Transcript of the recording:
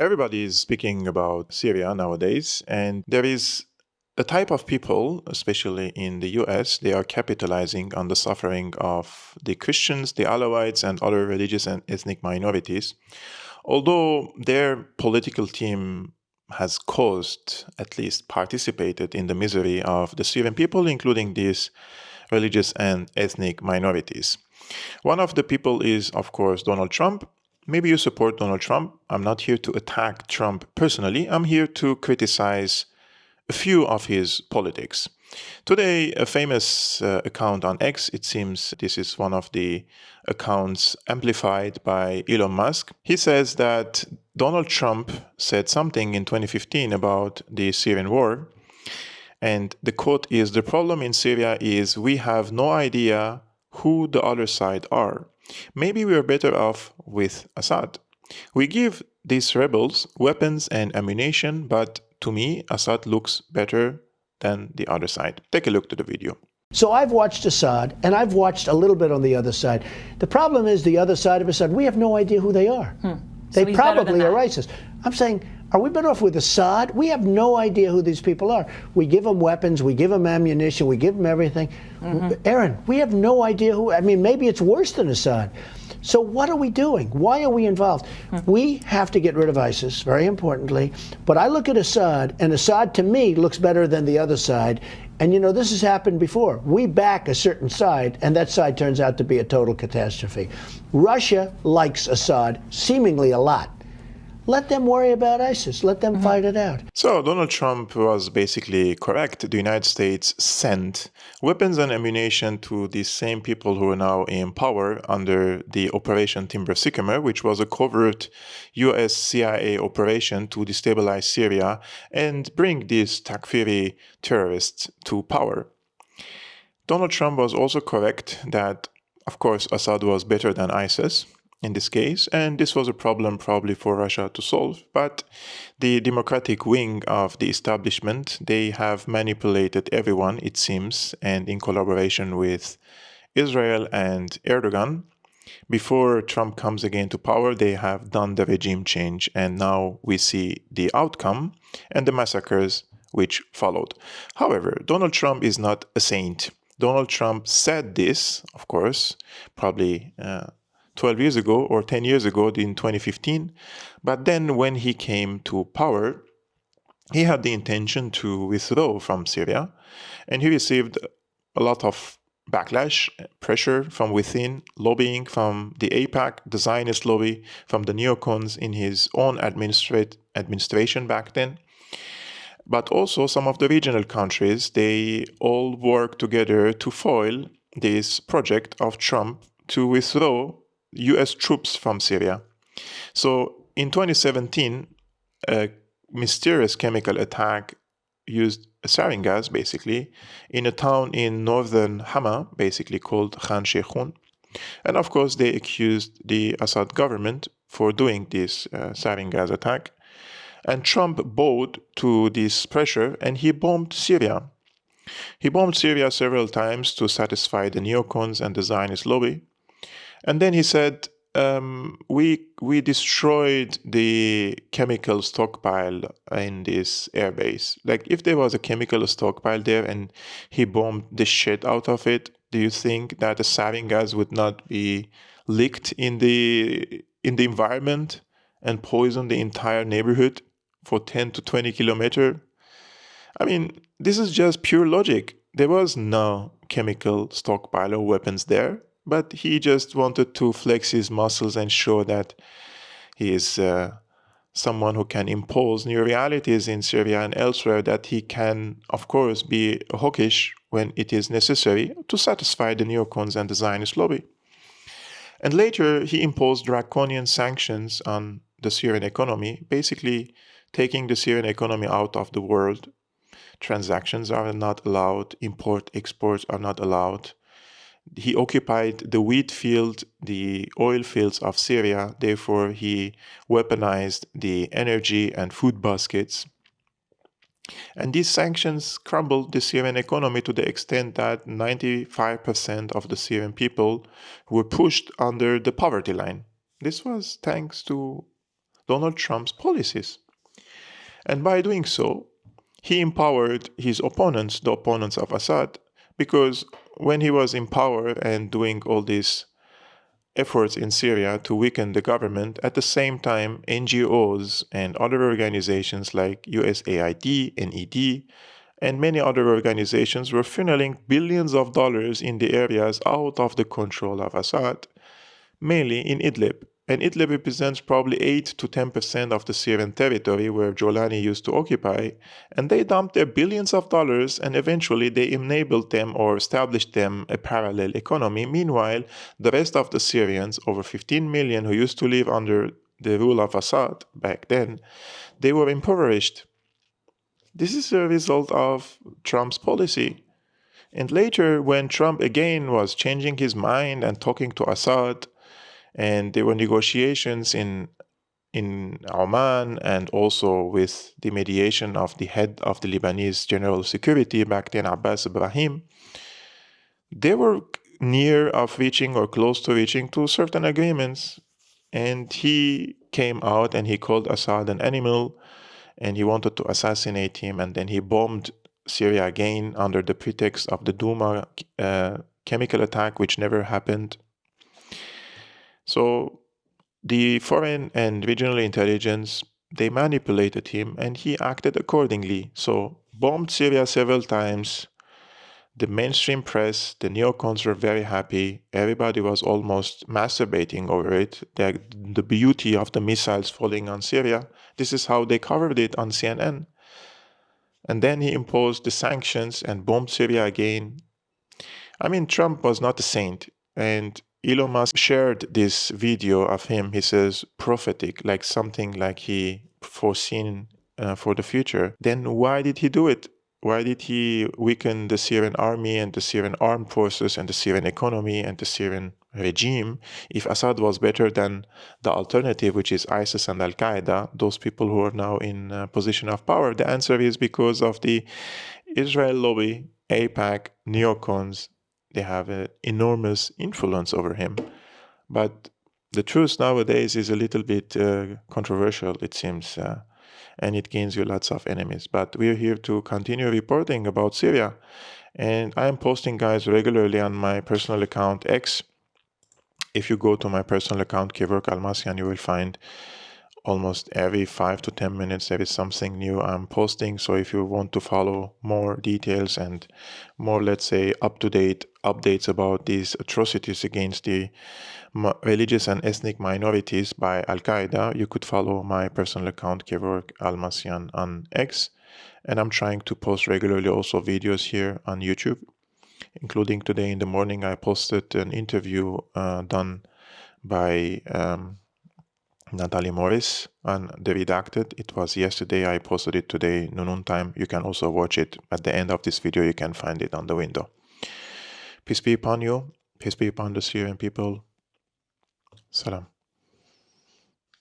Everybody is speaking about Syria nowadays, and there is a type of people, especially in the US, they are capitalizing on the suffering of the Christians, the Alawites, and other religious and ethnic minorities. Although their political team has caused, at least participated in the misery of the Syrian people, including these religious and ethnic minorities. One of the people is, of course, Donald Trump. Maybe you support Donald Trump. I'm not here to attack Trump personally. I'm here to criticize a few of his politics. Today, a famous account on X, it seems this is one of the accounts amplified by Elon Musk. He says that Donald Trump said something in 2015 about the Syrian war. And the quote is, "The problem in Syria is we have no idea who the other side are. Maybe we are better off with Assad. We give these rebels weapons and ammunition, but to me, Assad looks better than the other side." Take a look to the video. So I've watched Assad, and I've watched a little bit on the other side. The problem is the other side of Assad, we have no idea who they are. They probably are ISIS. I'm saying, are we better off with Assad? We have no idea who these people are. We give them weapons, we give them ammunition, we give them everything. Aaron, we have no idea who, I mean, maybe it's worse than Assad. So what are we doing? Why are we involved? We have to get rid of ISIS, very importantly. But I look at Assad, and Assad to me looks better than the other side. And you know, this has happened before. We back a certain side, and that side turns out to be a total catastrophe. Russia likes Assad seemingly a lot. Let them worry about ISIS. Let them fight it out. So Donald Trump was basically correct. The United States sent weapons and ammunition to these same people who are now in power under the Operation Timber Sycamore, which was a covert US CIA operation to destabilize Syria and bring these Takfiri terrorists to power. Donald Trump was also correct that, of course, Assad was better than ISIS in this case, and this was a problem probably for Russia to solve, but the democratic wing of the establishment, they have manipulated everyone, it seems, and in collaboration with Israel and Erdogan. Before Trump comes again to power, they have done the regime change, and now we see the outcome and the massacres which followed. However, Donald Trump is not a saint. Donald Trump said this, of course, probably 12 years ago or 10 years ago in 2015. But then when he came to power, he had the intention to withdraw from Syria, and he received a lot of backlash, pressure from within, lobbying from the AIPAC, the Zionist lobby, from the neocons in his own administration back then. But also some of the regional countries, they all work together to foil this project of Trump to withdraw US troops from Syria. So in 2017, a mysterious chemical attack used sarin gas, basically, in a town in northern Hama, basically called Khan Sheikhun. And of course, they accused the Assad government for doing this sarin gas attack. And Trump bowed to this pressure, and he bombed Syria. He bombed Syria several times to satisfy the neocons and the Zionist lobby. And then he said, we destroyed the chemical stockpile in this airbase. Like, if there was a chemical stockpile there and he bombed the shit out of it, do you think that the sarin gas would not be leaked in the environment and poison the entire neighborhood for 10 to 20 kilometers? I mean, this is just pure logic. There was no chemical stockpile or weapons there. But he just wanted to flex his muscles and show that he is someone who can impose new realities in Syria and elsewhere, that he can, of course, be hawkish when it is necessary to satisfy the neocons and the Zionist lobby. And later, he imposed draconian sanctions on the Syrian economy, basically taking the Syrian economy out of the world. Transactions are not allowed, import-exports are not allowed. He occupied the wheat field, the oil fields of Syria. Therefore, he weaponized the energy and food baskets. And these sanctions crumbled the Syrian economy to the extent that 95% of the Syrian people were pushed under the poverty line. This was thanks to Donald Trump's policies. And by doing so, he empowered his opponents, the opponents of Assad, because when he was in power and doing all these efforts in Syria to weaken the government, at the same time, NGOs and other organizations like USAID, NED, and many other organizations were funneling billions of dollars in the areas out of the control of Assad, mainly in Idlib. And Idlib represents probably 8 to 10% of the Syrian territory where al-Julani used to occupy, and they dumped their billions of dollars, and eventually they enabled them or established them a parallel economy. Meanwhile, the rest of the Syrians, over 15 million who used to live under the rule of Assad back then, they were impoverished. This is a result of Trump's policy. And later, when Trump again was changing his mind and talking to Assad, and there were negotiations in Oman, and also with the mediation of the head of the Lebanese General Security back then, Abbas Ibrahim, they were near of reaching or close to reaching to certain agreements. And he came out and he called Assad an animal, and he wanted to assassinate him, and then he bombed Syria again under the pretext of the Duma chemical attack, which never happened. So the foreign and regional intelligence, they manipulated him, and he acted accordingly. So bombed Syria several times. The mainstream press, the neocons were very happy. Everybody was almost masturbating over it. The beauty of the missiles falling on Syria. This is how they covered it on CNN. And then he imposed the sanctions and bombed Syria again. I mean, Trump was not a saint. And Elon Musk shared this video of him, he says, prophetic, like something like he foreseen for the future. Then why did he do it? Why did he weaken the Syrian army and the Syrian armed forces and the Syrian economy and the Syrian regime if Assad was better than the alternative, which is ISIS and Al-Qaeda, those people who are now in a position of power? The answer is because of the Israel lobby, AIPAC, neocons. They have an enormous influence over him. But the truth nowadays is a little bit controversial, it seems, and it gains you lots of enemies. But we're here to continue reporting about Syria. And I am posting, guys, regularly on my personal account, X. If you go to my personal account, Kevork Almassian, you will find almost every 5 to 10 minutes there is something new I'm posting. So if you want to follow more details and more, let's say, up-to-date updates about these atrocities against the religious and ethnic minorities by Al-Qaeda, you could follow my personal account, Kevork Almassian, on X. And I'm trying to post regularly also videos here on YouTube, including today in the morning I posted an interview done by Natalie Morris on The Redacted. It was yesterday. I posted it today, noon time. You can also watch it at the end of this video. You can find it on the window. Peace be upon you. Peace be upon the Syrian people. Salam.